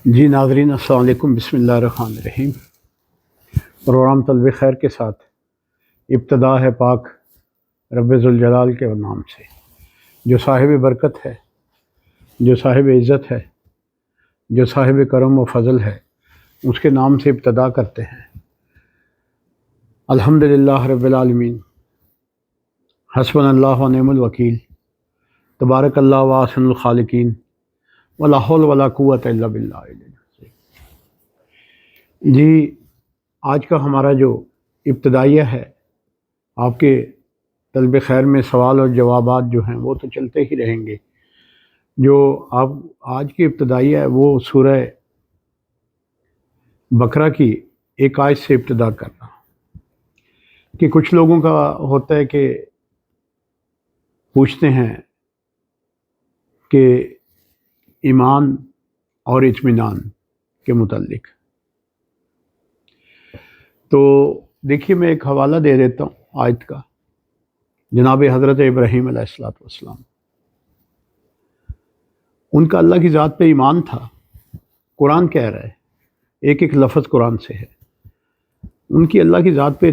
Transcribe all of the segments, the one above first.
جی ناظرین السلام علیکم، بسم اللہ الرحمن الرحیم۔ پروگرام طلب خیر کے ساتھ ابتدا ہے پاک رب ذوالجلال کے نام سے، جو صاحب برکت ہے، جو صاحب عزت ہے، جو صاحب کرم و فضل ہے، اس کے نام سے ابتدا کرتے ہیں۔ الحمدللہ رب العالمین، حسبنا اللہ و نعم الوکیل، تبارک اللہ و احسن الخالقین، ولا حول ولا قوت الا باللہ۔ جی آج کا ہمارا جو ابتدائیہ ہے، آپ کے طلب خیر میں سوال اور جوابات جو ہیں وہ تو چلتے ہی رہیں گے۔ جو آپ آج کی ابتدائیہ ہے وہ سورہ بقرہ کی ایک آیت سے ابتدا کر رہا ہوں کہ کچھ لوگوں کا ہوتا ہے کہ پوچھتے ہیں کہ ایمان اور اطمینان کے متعلق، تو دیکھیے میں ایک حوالہ دے دیتا ہوں آیت کا۔ جناب حضرت ابراہیم علیہ السلام، ان کا اللہ کی ذات پہ ایمان تھا۔ قرآن کہہ رہا ہے، ایک ایک لفظ قرآن سے ہے، ان کی اللہ کی ذات پہ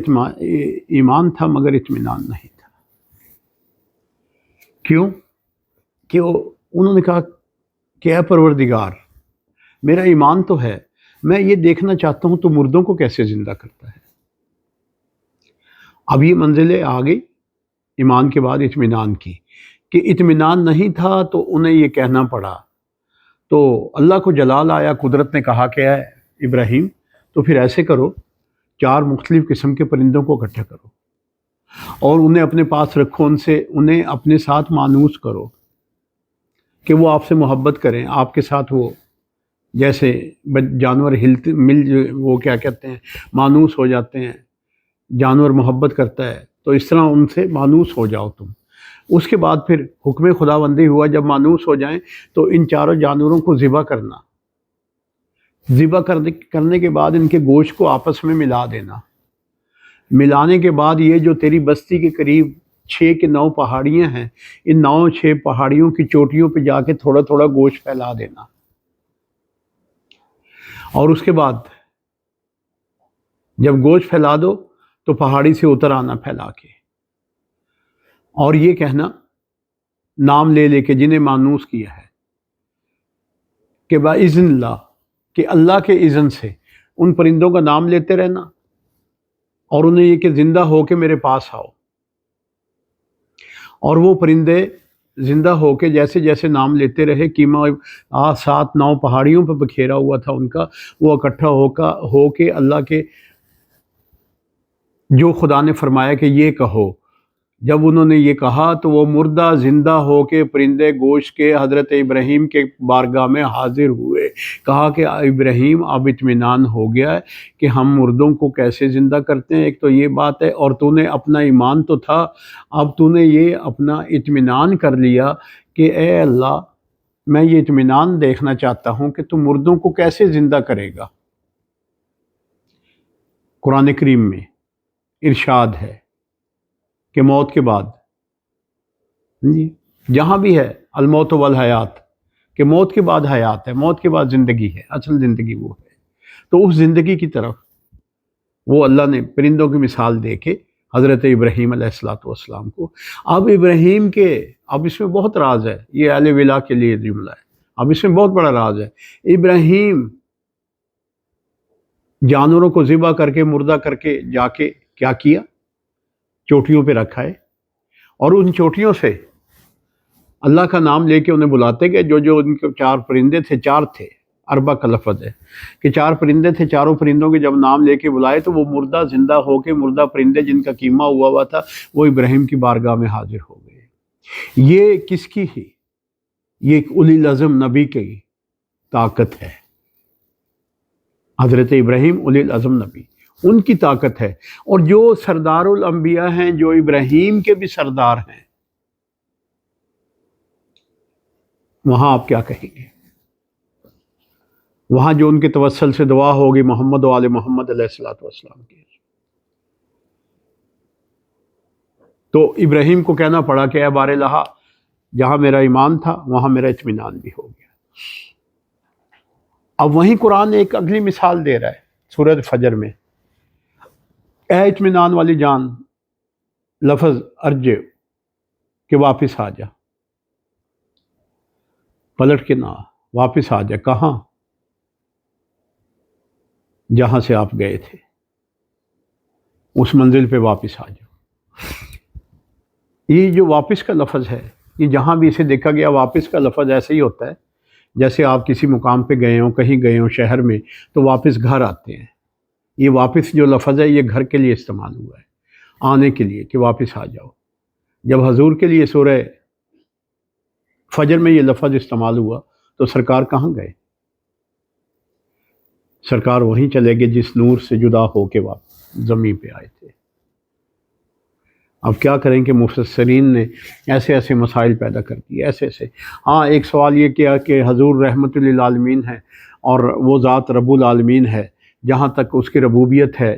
ایمان تھا مگر اطمینان نہیں تھا۔ کیوں؟ کہ انہوں نے کہا کہ اے پروردگار، میرا ایمان تو ہے، میں یہ دیکھنا چاہتا ہوں تو مردوں کو کیسے زندہ کرتا ہے۔ اب یہ منزلیں آ گئی ایمان کے بعد اطمینان کی، کہ اطمینان نہیں تھا تو انہیں یہ کہنا پڑا۔ تو اللہ کو جلال آیا، قدرت نے کہا کہ اے ابراہیم تو پھر ایسے کرو، 4 مختلف قسم کے پرندوں کو اکٹھا کرو اور انہیں اپنے پاس رکھو، انہیں اپنے ساتھ مانوس کرو کہ وہ آپ سے محبت کریں، آپ کے ساتھ وہ جیسے جانور وہ کیا کہتے ہیں مانوس ہو جاتے ہیں، جانور محبت کرتا ہے تو اس طرح ان سے مانوس ہو جاؤ تم۔ اس کے بعد پھر حکم خداوندی ہوا، جب مانوس ہو جائیں تو ان 4 جانوروں کو ذبح کرنا، ذبح کرنے کے بعد ان کے گوشت کو آپس میں ملا دینا۔ ملانے کے بعد یہ جو تیری بستی کے قریب 6 کے 9 پہاڑیاں ہیں، ان 6 پہاڑیوں کی چوٹیوں پہ جا کے تھوڑا تھوڑا گوشت پھیلا دینا، اور اس کے بعد جب گوشت پھیلا دو تو پہاڑی سے اتر آنا پھیلا کے، اور یہ کہنا نام لے لے کے جنہیں مانوس کیا ہے کہ باذن اللہ، کہ اللہ کے اذن سے ان پرندوں کا نام لیتے رہنا، اور انہیں یہ کہ زندہ ہو کے میرے پاس آؤ، اور وہ پرندے زندہ ہو کے جیسے جیسے نام لیتے رہے، قیمہ 7 9 پہاڑیوں پہ بکھیرا ہوا تھا ان کا، وہ اکٹھا ہو کے اللہ کے جو خدا نے فرمایا کہ یہ کہو، جب انہوں نے یہ کہا تو وہ مردہ زندہ ہو کے پرندے گوشت کے حضرت ابراہیم کے بارگاہ میں حاضر ہوئے۔ کہا کہ ابراہیم اب اطمینان ہو گیا ہے کہ ہم مردوں کو کیسے زندہ کرتے ہیں، ایک تو یہ بات ہے، اور تو نے اپنا ایمان تو تھا، اب تو نے یہ اپنا اطمینان کر لیا کہ اے اللہ، میں یہ اطمینان دیکھنا چاہتا ہوں کہ تو مردوں کو کیسے زندہ کرے گا۔ قرآن کریم میں ارشاد ہے کہ موت کے بعد، جی جہاں بھی ہے الموت والحیات، کہ موت کے بعد حیات ہے، موت کے بعد زندگی ہے، اصل زندگی وہ ہے۔ تو اس زندگی کی طرف وہ اللہ نے پرندوں کی مثال دے کے حضرت ابراہیم علیہ السلام کو، اب ابراہیم کے، اب اس میں بہت راز ہے، یہ اہل ولا کے لیے جملہ ہے، اب اس میں بہت بڑا راز ہے۔ ابراہیم جانوروں کو ذبح کر کے، مردہ کر کے جا کے کیا کیا، چوٹیوں پہ رکھا ہے، اور ان چوٹیوں سے اللہ کا نام لے کے انہیں بلاتے گئے۔ جو ان کے 4 پرندے تھے، 4 تھے، اربع کا لفظ ہے کہ 4 پرندے تھے، چاروں پرندوں کے جب نام لے کے بلائے تو وہ مردہ زندہ ہو کے، مردہ پرندے جن کا قیمہ ہوا تھا وہ ابراہیم کی بارگاہ میں حاضر ہو گئے۔ یہ کس کی ہی؟ یہ ایک اولی العزم نبی کی طاقت ہے۔ حضرت ابراہیم اولی العزم نبی، ان کی طاقت ہے، اور جو سردار الانبیاء ہیں، جو ابراہیم کے بھی سردار ہیں، وہاں آپ کیا کہیں گے؟ وہاں جو ان کے توسل سے دعا ہوگی محمد و آل محمد علیہ السلام کی، تو ابراہیم کو کہنا پڑا کہ اے بار الہ، جہاں میرا ایمان تھا وہاں میرا اطمینان بھی ہو گیا۔ اب وہیں قرآن ایک اگلی مثال دے رہا ہے سورۃ فجر میں، اے اطمینان والی جان، لفظ ارجع کہ واپس آ جا، پلٹ کے نہ واپس آ جا، کہاں؟ جہاں سے آپ گئے تھے، اس منزل پہ واپس آ جاؤ۔ یہ جو واپس کا لفظ ہے، یہ جہاں بھی اسے دیکھا گیا واپس کا لفظ ایسے ہی ہوتا ہے جیسے آپ کسی مقام پہ گئے ہوں، کہیں گئے ہوں شہر میں، تو واپس گھر آتے ہیں۔ یہ واپس جو لفظ ہے یہ گھر کے لیے استعمال ہوا ہے، آنے کے لیے، کہ واپس آ جاؤ۔ جب حضور کے لیے سورہ فجر میں یہ لفظ استعمال ہوا تو سرکار کہاں گئے؟ سرکار وہیں چلے گئے جس نور سے جدا ہو کے واپس زمین پہ آئے تھے۔ اب کیا کریں کہ مفسرین نے ایسے ایسے مسائل پیدا کر دیے، ایسے ایسے۔ ہاں، ایک سوال یہ کیا کہ حضور رحمت للعالمین ہے اور وہ ذات رب العالمین ہے، جہاں تک اس کی ربوبیت ہے،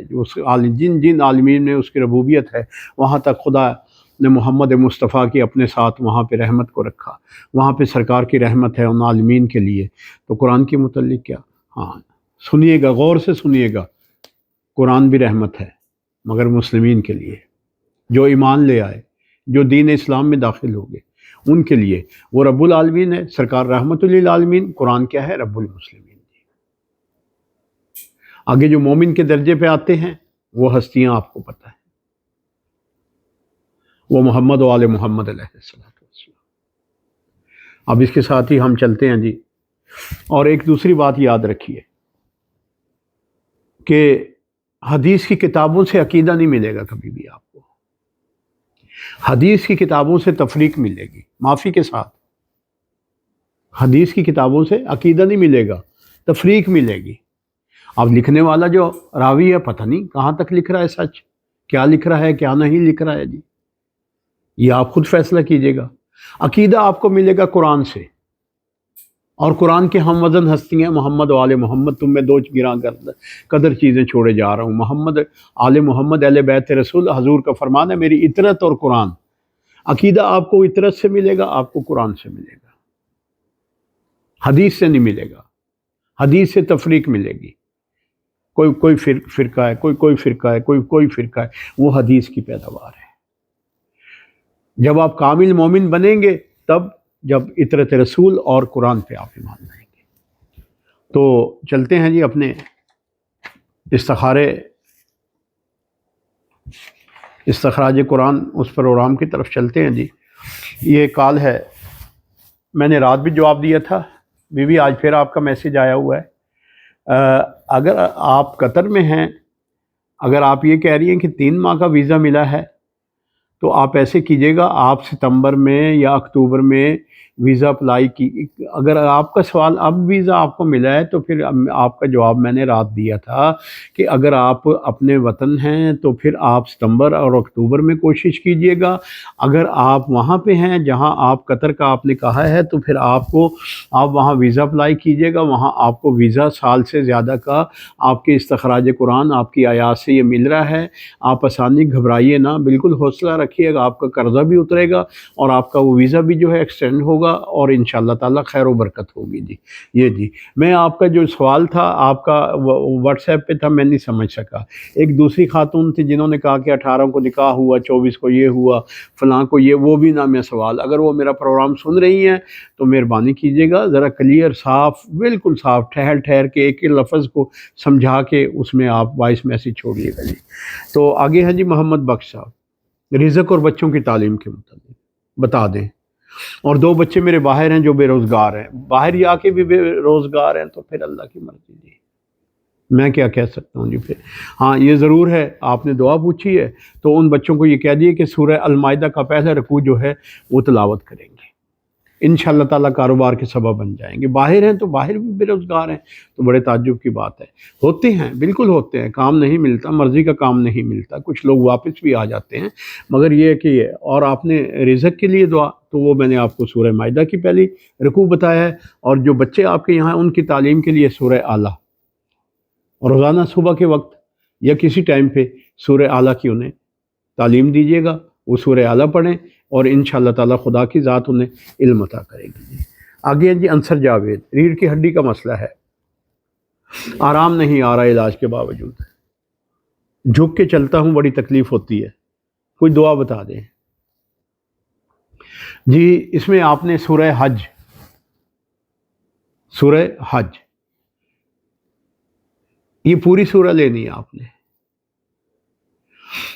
جن عالمین میں اس کی ربوبیت ہے، وہاں تک خدا نے محمد مصطفیٰ کی اپنے ساتھ وہاں پہ رحمت کو رکھا، وہاں پہ سرکار کی رحمت ہے ان عالمین کے لیے۔ تو قرآن کے متعلق کیا؟ ہاں سنیے گا، غور سے سنیے گا، قرآن بھی رحمت ہے مگر مسلمین کے لیے، جو ایمان لے آئے، جو دین اسلام میں داخل ہو گئے، ان کے لیے وہ رب العالمین ہے، سرکار رحمت للعالمین۔ قرآن کیا ہے؟ رب المسلمین۔ آگے جو مومن کے درجے پہ آتے ہیں وہ ہستیاں آپ کو پتہ ہے، وہ محمد و آل محمد علیہ السلام۔ اب اس کے ساتھ ہی ہم چلتے ہیں جی، اور ایک دوسری بات یاد رکھیے کہ حدیث کی کتابوں سے عقیدہ نہیں ملے گا کبھی بھی آپ کو، حدیث کی کتابوں سے تفریق ملے گی، معافی کے ساتھ۔ حدیث کی کتابوں سے عقیدہ نہیں ملے گا، تفریق ملے گی۔ اب لکھنے والا جو راوی ہے پتہ نہیں کہاں تک لکھ رہا ہے، سچ کیا لکھ رہا ہے کیا نہیں لکھ رہا ہے جی، یہ آپ خود فیصلہ کیجئے گا۔ عقیدہ آپ کو ملے گا قرآن سے، اور قرآن کے ہم وزن ہستیاں محمد و آل محمد، تم میں دو گراں قدر چیزیں چھوڑے جا رہا ہوں، محمد آل محمد اہل بیت رسول، حضور کا فرمان ہے میری اطرت اور قرآن۔ عقیدہ آپ کو اطرت سے ملے گا، آپ کو قرآن سے ملے گا، حدیث سے نہیں ملے گا۔ حدیث سے تفریق ملے گی، کوئی فرقہ ہے، کوئی فرقہ ہے، کوئی فرقہ ہے، وہ حدیث کی پیداوار ہے۔ جب آپ کامل مومن بنیں گے تب جب اطرت رسول اور قرآن پہ آپ ایمان لائیں گے۔ تو چلتے ہیں جی اپنے استخراج قرآن اس پروگرام کی طرف چلتے ہیں جی۔ یہ کال ہے، میں نے رات بھی جواب دیا تھا، بیوی آج پھر آپ کا میسیج آیا ہوا ہے۔ اگر آپ قطر میں ہیں، اگر آپ یہ کہہ رہی ہیں کہ 3 ماہ کا ویزا ملا ہے، تو آپ ایسے کیجئے گا، آپ ستمبر میں یا اکتوبر میں ویزا اپلائی کی۔ اگر آپ کا سوال اب ویزا آپ کو ملا ہے تو پھر آپ کا جواب میں نے رات دیا تھا کہ اگر آپ اپنے وطن ہیں تو پھر آپ ستمبر اور اکتوبر میں کوشش کیجئے گا۔ اگر آپ وہاں پہ ہیں جہاں آپ قطر کا آپ نے کہا ہے تو پھر آپ وہاں ویزا اپلائی کیجئے گا، وہاں آپ کو ویزا سال سے زیادہ کا آپ کے استخراج قرآن آپ کی آیات سے یہ مل رہا ہے۔ آپ آسانی گھبرائیے نہ، بالکل حوصلہ رکھیے گا، آپ کا قرضہ بھی اترے گا اور آپ کا وہ ویزا بھی جو ہے ایکسٹینڈ ہوگا اور انشاءاللہ تعالیٰ خیر و برکت ہوگی جی۔ یہ جی میں آپ کا جو سوال تھا آپ کا واٹس ایپ پہ تھا، میں نہیں سمجھ سکا۔ ایک دوسری خاتون تھی جنہوں نے کہا کہ 18 کو نکاح ہوا، 24 کو یہ ہوا، فلاں کو یہ، وہ بھی نہ میں سوال، اگر وہ میرا پروگرام سن رہی ہیں تو مہربانی کیجیے گا ذرا کلیئر، صاف، بالکل صاف، ٹھہر کے ایک ایک لفظ کو سمجھا کے اس میں آپ وائس میسیج چھوڑیے گا جی۔ تو آگے ہیں جی محمد بخش صاحب، رزق اور بچوں کی تعلیم کے متعلق بتا دیں۔ اور 2 بچے میرے باہر ہیں جو بے روزگار ہیں، باہر جا کے بھی بے روزگار ہیں، تو پھر اللہ کی مرضی جی، میں کیا کہہ سکتا ہوں جی پھر۔ ہاں یہ ضرور ہے، آپ نے دعا پوچھی ہے تو ان بچوں کو یہ کہہ دیے کہ سورہ المائدہ کا پہلا رکوع جو ہے وہ تلاوت کریں گے، انشاءاللہ تعالیٰ کاروبار کے سبب بن جائیں گے۔ باہر ہیں تو باہر بھی بے روزگار ہیں، تو بڑے تعجب کی بات ہے۔ ہوتے ہیں، بالکل ہوتے ہیں، کام نہیں ملتا، مرضی کا کام نہیں ملتا، کچھ لوگ واپس بھی آ جاتے ہیں، مگر یہ کہ اور آپ نے رزق کے لیے دعا، تو وہ میں نے آپ کو سورہ مائدہ کی پہلی رکوع بتایا ہے، اور جو بچے آپ کے یہاں ان کی تعلیم کے لیے سورہ اعلیٰ، روزانہ صبح کے وقت یا کسی ٹائم پہ سورہ اعلیٰ کی انہیں تعلیم دیجیے گا، وہ سورہ اعلیٰ پڑھیں اور انشاءاللہ تعالیٰ خدا کی ذات انہیں علم عطا کرے گی۔ آگے ہیں جی انصر جاوید، ریڑھ کی ہڈی کا مسئلہ ہے، آرام نہیں آ رہا علاج کے باوجود، جھک کے چلتا ہوں بڑی تکلیف ہوتی ہے، کوئی دعا بتا دیں۔ جی اس میں آپ نے سورہ حج یہ پوری سورہ لینی ہے آپ نے۔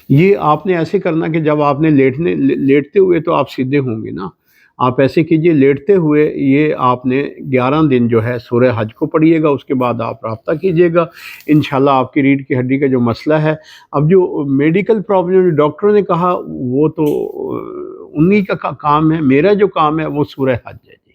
یہ آپ نے ایسے کرنا کہ جب آپ نے لیٹتے ہوئے تو آپ سیدھے ہوں گے نا، آپ ایسے کیجئے لیٹتے ہوئے یہ آپ نے 11 دن جو ہے سورہ حج کو پڑھیے گا، اس کے بعد آپ رابطہ کیجئے گا انشاءاللہ آپ کی ریڑھ کی ہڈی کا جو مسئلہ ہے۔ اب جو میڈیکل پرابلم جو ڈاکٹروں نے کہا وہ تو انہی کا کام ہے، میرا جو کام ہے وہ سورہ حج ہے جی،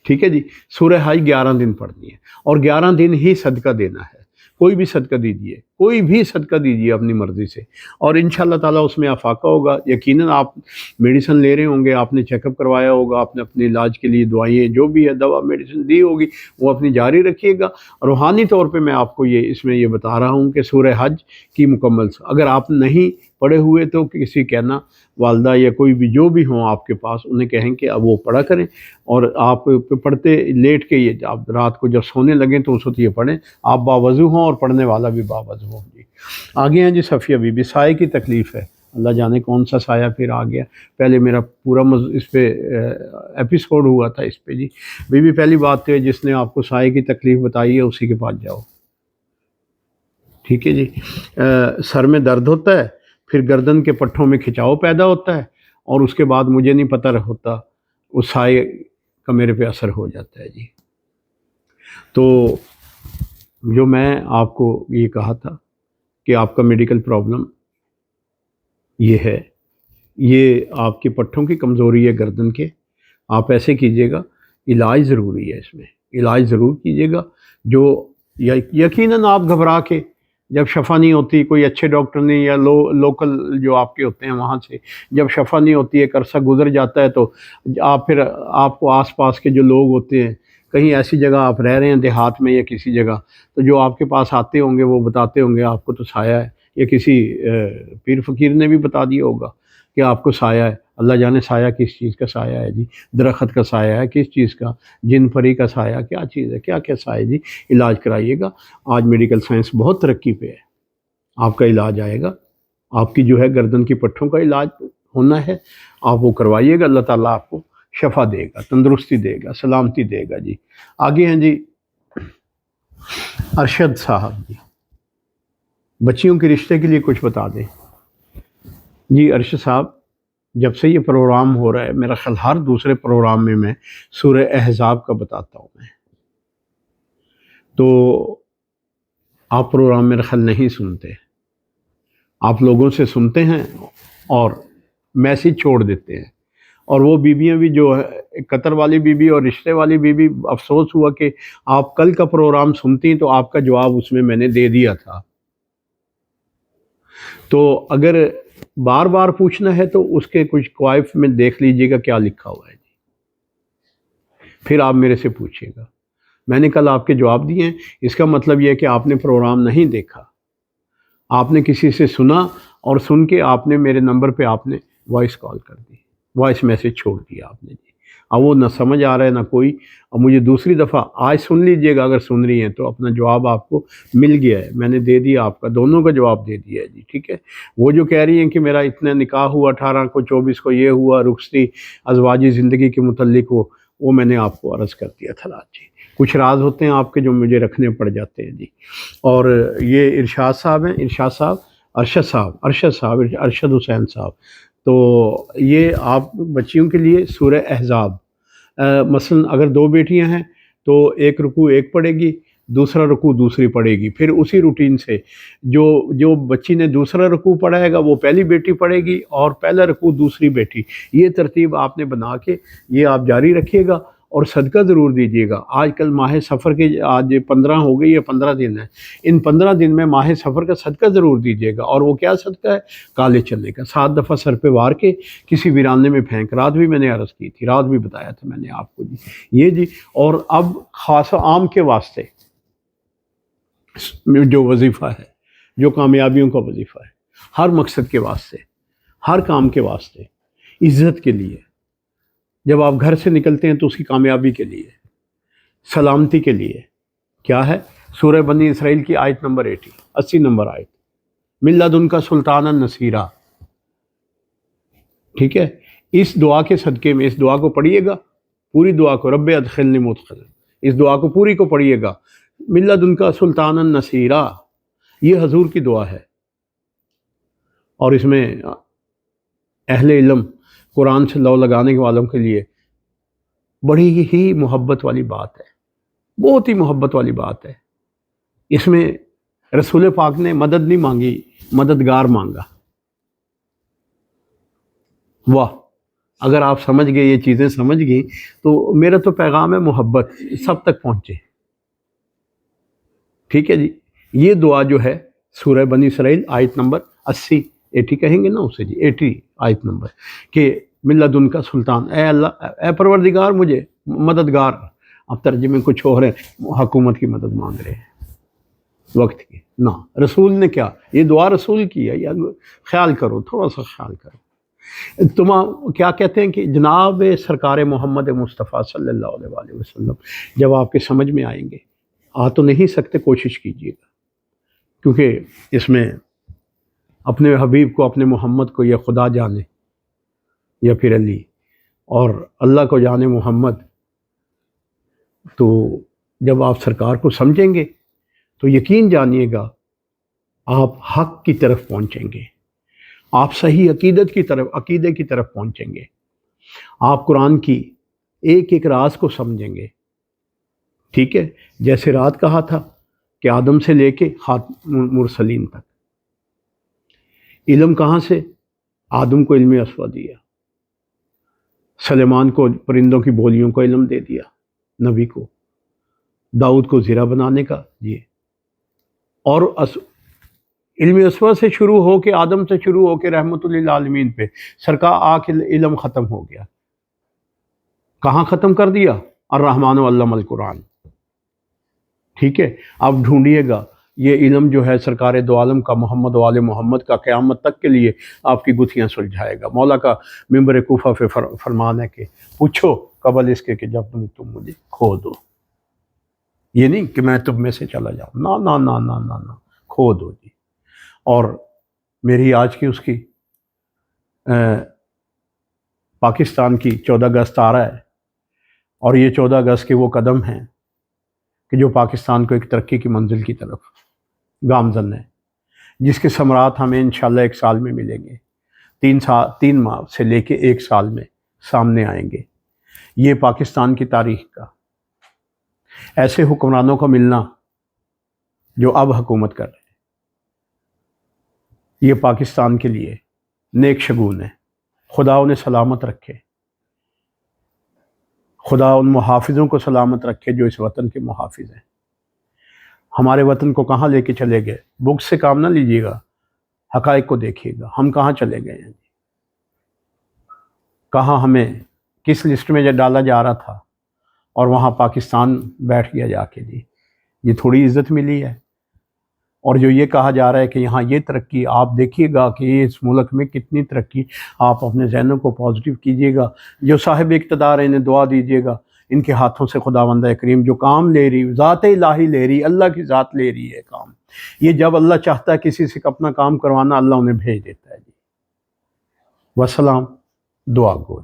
ٹھیک ہے جی۔ سورہ حج 11 دن پڑھنی ہے اور 11 دن ہی صدقہ دینا ہے، کوئی بھی صدقہ دیجئے، کوئی بھی صدقہ دیجئے اپنی مرضی سے، اور انشاءاللہ تعالیٰ اس میں افاقہ ہوگا۔ یقیناً آپ میڈیسن لے رہے ہوں گے، آپ نے چیک اپ کروایا ہوگا، آپ نے اپنے علاج کے لیے دعائیں جو بھی ہے دوا میڈیسن دی ہوگی وہ اپنی جاری رکھیے گا۔ روحانی طور پہ میں آپ کو اس میں یہ بتا رہا ہوں کہ سورہ حج کی مکمل اگر آپ نہیں پڑھے ہوئے تو کسی کہنا والدہ یا کوئی بھی جو بھی ہوں آپ کے پاس انہیں کہیں کہ اب وہ پڑھا کریں، اور آپ پڑھتے لیٹ کے یہ آپ رات کو جب سونے لگیں تو اس وقت یہ پڑھیں، آپ باوضو ہوں اور پڑھنے والا بھی باوضو ہوں جی۔ آگے ہیں جی صفیہ بی بی، سائے کی تکلیف ہے، اللہ جانے کون سا سایہ پھر آ گیا، پہلے میرا پورا اس پہ ایپیسوڈ ہوا تھا اس پہ جی۔ بی بی پہلی بات تو ہے جس نے آپ کو سائے کی تکلیف بتائی ہے اسی کے پاس جاؤ، ٹھیک ہے جی۔ سر میں درد ہوتا ہے، پھر گردن کے پٹھوں میں کھچاؤ پیدا ہوتا ہے، اور اس کے بعد مجھے نہیں پتہ ہوتا اس سائے کا میرے پہ اثر ہو جاتا ہے جی۔ تو جو میں آپ کو یہ کہا تھا کہ آپ کا میڈیکل پرابلم یہ ہے، یہ آپ کے پٹھوں کی کمزوری ہے گردن کے، آپ ایسے کیجئے گا، علاج ضروری ہے، اس میں علاج ضرور کیجئے گا۔ جو یقیناً آپ گھبرا کے جب شفا نہیں ہوتی، کوئی اچھے ڈاکٹر نے یا لوکل جو آپ کے ہوتے ہیں وہاں سے جب شفا نہیں ہوتی ہے، عرصہ گزر جاتا ہے، تو آپ کو آس پاس کے جو لوگ ہوتے ہیں، کہیں ایسی جگہ آپ رہ رہے ہیں دیہات میں یا کسی جگہ، تو جو آپ کے پاس آتے ہوں گے وہ بتاتے ہوں گے آپ کو تو سایہ ہے، یا کسی پیر فقیر نے بھی بتا دیا ہوگا کہ آپ کو سایہ ہے۔ اللہ جانے سایہ کس چیز کا سایہ ہے جی، درخت کا سایہ ہے، کس چیز کا، جن پری کا سایہ، کیا چیز ہے، کیا کیا سایہ جی۔ علاج کرائیے گا، آج میڈیکل سائنس بہت ترقی پہ ہے، آپ کا علاج آئے گا، آپ کی جو ہے گردن کی پٹھوں کا علاج ہونا ہے، آپ وہ کروائیے گا، اللہ تعالیٰ آپ کو شفا دے گا، تندرستی دے گا، سلامتی دے گا جی۔ آگے ہیں جی ارشد صاحب جی، بچیوں کے رشتے کے لیے کچھ بتا دیں جی۔ ارشد صاحب جب سے یہ پروگرام ہو رہا ہے میرا خیال ہر دوسرے پروگرام میں سورہ احزاب کا بتاتا ہوں میں، تو آپ پروگرام میرا خیال نہیں سنتے، آپ لوگوں سے سنتے ہیں اور میسیج چھوڑ دیتے ہیں، اور وہ بیویاں بھی جو ہے قطر والی بیوی اور رشتے والی بیوی، افسوس ہوا کہ آپ کل کا پروگرام سنتی تو آپ کا جواب اس میں نے دے دیا تھا، تو اگر بار بار پوچھنا ہے تو اس کے کچھ کوائف میں دیکھ لیجئے گا کیا لکھا ہوا ہے جی، پھر آپ میرے سے پوچھیے گا۔ میں نے کل آپ کے جواب دیے ہیں، اس کا مطلب یہ ہے کہ آپ نے پروگرام نہیں دیکھا، آپ نے کسی سے سنا اور سن کے آپ نے میرے نمبر پہ آپ نے وائس کال کر دی، وائس میسیج چھوڑ دیا آپ نے جی۔ اب وہ نہ سمجھ آ رہا ہے نہ کوئی، اب مجھے دوسری دفعہ آج سن لیجئے گا، اگر سن رہی ہیں تو اپنا جواب آپ کو مل گیا ہے، میں نے دے دیا آپ کا، دونوں کا جواب دے دیا ہے جی، ٹھیک ہے۔ وہ جو کہہ رہی ہیں کہ میرا اتنا نکاح ہوا 18 کو 24 کو یہ ہوا، رخصتی ازواجی زندگی کے متعلق وہ میں نے آپ کو عرض کر دیا تھا رات جی۔ کچھ راز ہوتے ہیں آپ کے جو مجھے رکھنے پڑ جاتے ہیں جی۔ اور یہ ارشاد صاحب ہیں، ارشد حسین صاحب، تو یہ آپ بچیوں کے لیے سورہ احزاب، مثلا اگر 2 بیٹیاں ہیں تو ایک رکوع ایک پڑھے گی، دوسرا رکوع دوسری پڑھے گی، پھر اسی روٹین سے جو بچی نے دوسرا رکوع پڑھائے گا وہ پہلی بیٹی پڑھے گی، اور پہلا رکوع دوسری بیٹی، یہ ترتیب آپ نے بنا کے یہ آپ جاری رکھیے گا، اور صدقہ ضرور دیجیے گا۔ آج کل ماہ سفر کے آج 15 ہو گئی ہے، 15 دن ہے، ان 15 دن میں ماہ سفر کا صدقہ ضرور دیجیے گا، اور وہ کیا صدقہ ہے؟ کالے چنے کا، 7 دفعہ سر پہ وار کے کسی ویرانے میں پھینک، رات بھی میں نے عرض کی تھی، رات بھی بتایا تھا میں نے آپ کو جی، یہ جی۔ اور اب خاص عام کے واسطے جو وظیفہ ہے، جو کامیابیوں کا وظیفہ ہے، ہر مقصد کے واسطے، ہر کام کے واسطے، عزت کے لیے، جب آپ گھر سے نکلتے ہیں تو اس کی کامیابی کے لیے، سلامتی کے لیے، کیا ہے؟ سورہ بنی اسرائیل کی آیت نمبر 80 نمبر آیت، من لدن کا سلطانا نصیرہ. ٹھیک ہے، اس دعا کے صدقے میں اس دعا کو پڑھیے گا، پوری دعا کو، رب ادخلنی مدخلا، اس دعا کو پوری کو پڑھیے گا، من لدن کا سلطانا نصیرہ. یہ حضور کی دعا ہے، اور اس میں اہل علم قرآن سے لو لگانے والوں کے لیے بڑی ہی محبت والی بات ہے، بہت ہی محبت والی بات ہے. اس میں رسول پاک نے مدد نہیں مانگی، مددگار مانگا. واہ، اگر آپ سمجھ گئے، یہ چیزیں سمجھ گئی تو میرا تو پیغام ہے محبت سب تک پہنچے. ٹھیک ہے جی. یہ دعا جو ہے سورہ بنی اسرائیل آیت نمبر 80 کہیں گے نا اسے جی، 80 آیت نمبر، کہ من لدن کا سلطان، اے اللہ، اے پروردگار مجھے مددگار. اب ترجمے کچھ اور ہیں، حکومت کی مدد مانگ رہے ہیں وقت کی. نہ، رسول نے کیا، یہ دعا رسول کی ہے. یا خیال کرو، تھوڑا سا خیال کرو. تم کیا کہتے ہیں کہ جناب سرکار محمد مصطفیٰ صلی اللہ علیہ وآلہ وسلم جب آپ کے سمجھ میں آئیں گے، آ تو نہیں سکتے، کوشش کیجیے گا، کیونکہ اس میں اپنے حبیب کو، اپنے محمد کو یا خدا جانے یا پھر علی، اور اللہ کو جانے محمد. تو جب آپ سرکار کو سمجھیں گے تو یقین جانیے گا آپ حق کی طرف پہنچیں گے، آپ صحیح عقیدے کی طرف پہنچیں گے، آپ قرآن کی ایک ایک راز کو سمجھیں گے. ٹھیک ہے، جیسے رات کہا تھا کہ آدم سے لے کے خاتم مرسلین تک علم کہاں سے؟ آدم کو علم اسوا دیا، سلیمان کو پرندوں کی بولیوں کا علم دے دیا، نبی کو، داؤد کو زیرہ بنانے کا، یہ اور علم اسوا سے شروع ہو کے، آدم سے شروع ہو کے رحمت للعالمین پہ سرکار آ کے علم ختم ہو گیا. کہاں ختم کر دیا؟ الرحمن علم القرآن. ٹھیک ہے، اب ڈھونڈیے گا یہ علم جو ہے سرکار دو عالم کا، محمد و آل محمد کا، قیامت تک کے لیے آپ کی گتھیاں سلجھائے گا. مولا کا ممبر کوفہ پہ فرمان ہے کہ پوچھو قبل اس کے کہ جب تم مجھے کھو دو. یہ نہیں کہ میں تم میں سے چلا جاؤں، نا نا نا نا نا نا، کھو دو جی. اور میری آج کی اس کی پاکستان کی 14 اگست آ رہا ہے، اور یہ 14 اگست کے وہ قدم ہیں کہ جو پاکستان کو ایک ترقی کی منزل کی طرف گامزن ہے، جس کے ثمرات ہمیں انشاءاللہ 1 سال میں ملیں گے، 3 ماہ سے لے کے 1 سال میں سامنے آئیں گے. یہ پاکستان کی تاریخ کا ایسے حکمرانوں کا ملنا جو اب حکومت کر رہے ہیں، یہ پاکستان کے لیے نیک شگون ہے. خدا انہیں سلامت رکھے، خدا ان محافظوں کو سلامت رکھے جو اس وطن کے محافظ ہیں. ہمارے وطن کو کہاں لے کے چلے گئے؟ بک سے کام نہ لیجیے گا، حقائق کو دیکھیے گا. ہم کہاں چلے گئے ہیں؟ کہاں ہمیں کس لسٹ میں ڈالا جا رہا تھا، اور وہاں پاکستان بیٹھ گیا جا کے. جی یہ تھوڑی عزت ملی ہے. اور جو یہ کہا جا رہا ہے کہ یہاں یہ ترقی، آپ دیکھیے گا کہ اس ملک میں کتنی ترقی. آپ اپنے ذہنوں کو پازیٹیو کیجیے گا. جو صاحب اقتدار ہیں انہیں دعا دیجیے گا، ان کے ہاتھوں سے خداوند کریم جو کام لے رہی، ذات الہی لے رہی، اللہ کی ذات لے رہی ہے کام. یہ جب اللہ چاہتا ہے کسی سے اپنا کام کروانا، اللہ انہیں بھیج دیتا ہے. جی وسلام، دعا گو.